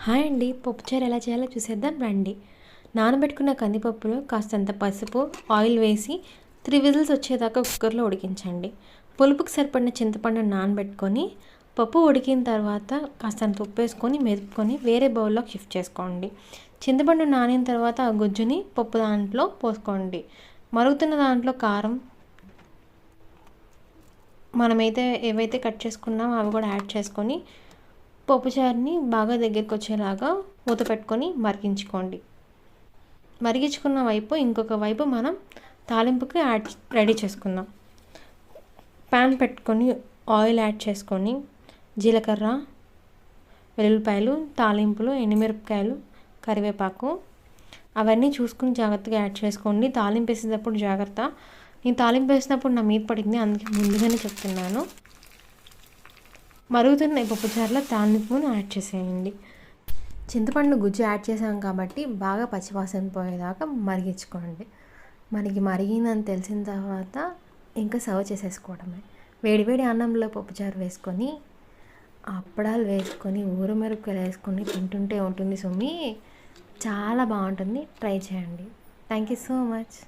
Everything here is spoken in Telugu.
హాయ్ అండి. పప్పుచారు ఎలా చేయాలో చూసేద్దాం రండి. నానబెట్టుకున్న కందిపప్పులో కాస్తంత పసుపు, ఆయిల్ వేసి 3 విజిల్స్ వచ్చేదాకా కుక్కర్లో ఉడికించండి. పులుపుకి సరిపడిన చింతపండును నానబెట్టుకొని పప్పు ఉడికిన తర్వాత కాస్తంత ఉప్పు వేసుకొని మెదుపుకొని వేరే బౌల్లోకి షిఫ్ట్ చేసుకోండి. చింతపండు నానిన తర్వాత ఆ గుజ్జుని పప్పు దాంట్లో పోసుకోండి. మరుగుతున్న దాంట్లో కారం, మనమైతే ఏవైతే కట్ చేసుకున్నామో అవి కూడా యాడ్ చేసుకొని పప్పుచారుని బాగా దగ్గరికి వచ్చేలాగా మూత పెట్టుకొని మరిగించుకోండి. మరిగించుకున్న వైపు ఇంకొక వైపు మనం తాలింపుకి రెడీ చేసుకుందాం. ప్యాన్ పెట్టుకొని ఆయిల్ యాడ్ చేసుకొని జీలకర్ర, వెల్లుల్లిపాయలు, తాలింపులు, ఎండుమిరపకాయలు, కరివేపాకు అవన్నీ చూసుకుని జాగ్రత్తగా యాడ్ చేసుకోండి. తాలింపు వేసేటప్పుడు జాగ్రత్త. నేను తాలింపు వేసినప్పుడు నా మీద పడింది, అందుకే ముందుగానే చెప్తున్నాను. మరుగుతున్న పప్పుచారులో తాలింపును యాడ్ చేసేయండి. చింతపండు గుజ్జు యాడ్ చేసాం కాబట్టి బాగా పచ్చివాసన పోయేదాకా మరిగించుకోండి. మరిగిందని తెలిసిన తర్వాత ఇంకా సర్వ్ చేసేసుకోవడమే. వేడివేడి అన్నంలో పప్పుచారు వేసుకొని అప్పడాలు వేసుకొని ఊరమిరపకాయలు వేసుకొని తింటుంటే ఉంటుంది సుమి, చాలా బాగుంటుంది. ట్రై చేయండి. Thank you so much.